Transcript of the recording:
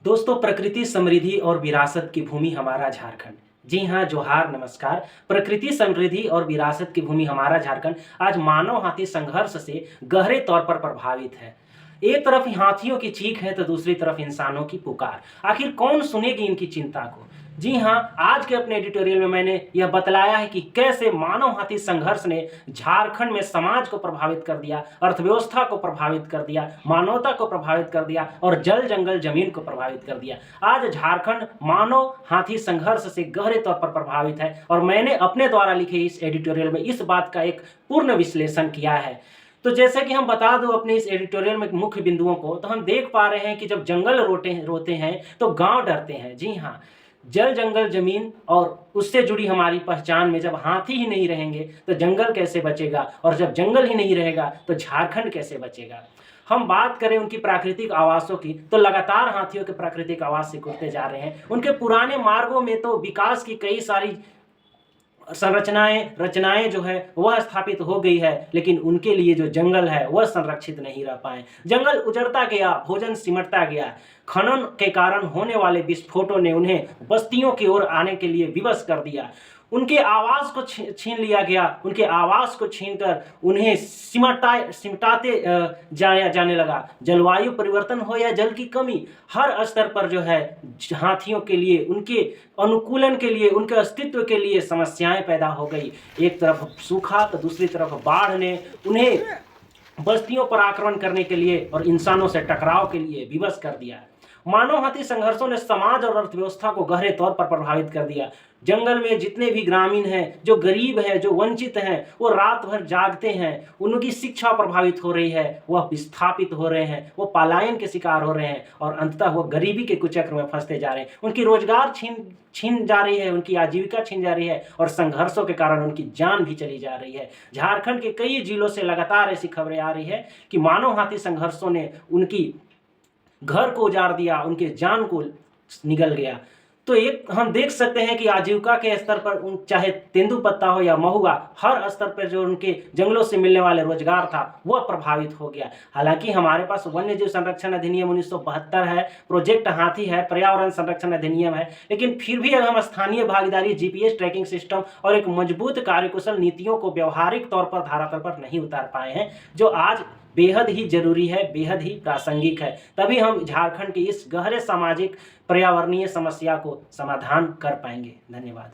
दोस्तों, प्रकृति समृद्धि और विरासत की भूमि हमारा झारखंड। जी हाँ, जोहार नमस्कार। प्रकृति समृद्धि और विरासत की भूमि हमारा झारखंड आज मानव हाथी संघर्ष से गहरे तौर पर प्रभावित है। एक तरफ हाथियों की चीख है तो दूसरी तरफ इंसानों की पुकार। आखिर कौन सुनेगी इनकी चिंता को? जी हाँ, आज के अपने एडिटोरियल में मैंने यह बतलाया है कि कैसे मानव हाथी संघर्ष ने झारखंड में समाज को प्रभावित कर दिया, अर्थव्यवस्था को प्रभावित कर दिया, मानवता को प्रभावित कर दिया और जल जंगल जमीन को प्रभावित कर दिया। आज झारखंड मानव हाथी संघर्ष से गहरे तौर पर प्रभावित है और मैंने अपने द्वारा लिखे इस एडिटोरियल में इस बात का एक पूर्ण विश्लेषण किया है। तो जैसे कि हम बता दो अपने इस एडिटोरियल में मुख्य बिंदुओं को, तो हम देख पा रहे हैं कि जब जंगल रोते हैं तो गांव डरते हैं। जी हाँ, जल जंगल जमीन और उससे जुड़ी हमारी पहचान में जब हाथी ही नहीं रहेंगे तो जंगल कैसे बचेगा, और जब जंगल ही नहीं रहेगा तो झारखंड कैसे बचेगा। हम बात करें उनकी प्राकृतिक आवासों की, तो लगातार हाथियों के प्राकृतिक आवास सिकुड़ते जा रहे हैं। उनके पुराने मार्गों में तो विकास की कई सारी रचनाएं जो है वह स्थापित हो गई है, लेकिन उनके लिए जो जंगल है वह संरक्षित नहीं रह पाए। जंगल उजड़ता गया, भोजन सिमटता गया। खनन के कारण होने वाले विस्फोटों ने उन्हें बस्तियों की ओर आने के लिए विवश कर दिया। उनके आवास को छीन लिया गया। उनके आवास को छीनकर उन्हें सिमटाते जाया जाने लगा। जलवायु परिवर्तन हो या जल की कमी, हर स्तर पर जो है हाथियों के लिए, उनके अनुकूलन के लिए, उनके अस्तित्व के लिए समस्याएं पैदा हो गई। एक तरफ सूखा तो दूसरी तरफ बाढ़ ने उन्हें बस्तियों पर आक्रमण करने के लिए और इंसानों से टकराव के लिए विवश कर दिया। मानव हाथी संघर्षों ने समाज और अर्थव्यवस्था को गहरे तौर पर प्रभावित कर दिया। जंगल में जितने भी ग्रामीण हैं, जो गरीब हैं, जो वंचित हैं, वो रात भर जागते हैं। उनकी शिक्षा प्रभावित हो रही है, वह विस्थापित हो रहे हैं, वो पलायन के शिकार हो रहे हैं और अंततः वो गरीबी के कुचक्र में फंसते जा रहे हैं। उनकी रोजगार छीन जा रही है, उनकी आजीविका छीन जा रही है और संघर्षों के कारण उनकी जान भी चली जा रही है। झारखंड के कई जिलों से लगातार ऐसी खबरें आ रही है कि मानव हाथी संघर्षों ने उनकी घर को उजाड़ दिया, उनके जान को निगल गया। तो एक हम देख सकते हैं कि आजीविका के स्तर पर चाहे तेंदुपत्ता हो या महुआ, हर स्तर पर जो उनके जंगलों से मिलने वाले रोजगार था वह प्रभावित हो गया। हालांकि हमारे पास वन्य जीव संरक्षण अधिनियम 1972 है, प्रोजेक्ट हाथी है, पर्यावरण संरक्षण अधिनियम है, लेकिन फिर भी अगर हम स्थानीय भागीदारी, जीपीएस ट्रैकिंग सिस्टम और एक मजबूत कार्यकुशल नीतियों को व्यवहारिक तौर पर धरातल पर नहीं उतार पाए हैं, जो आज बेहद ही जरूरी है, बेहद ही प्रासंगिक है। तभी हम झारखंड की इस गहरे सामाजिक पर्यावरणीय समस्या को समाधान कर पाएंगे। धन्यवाद।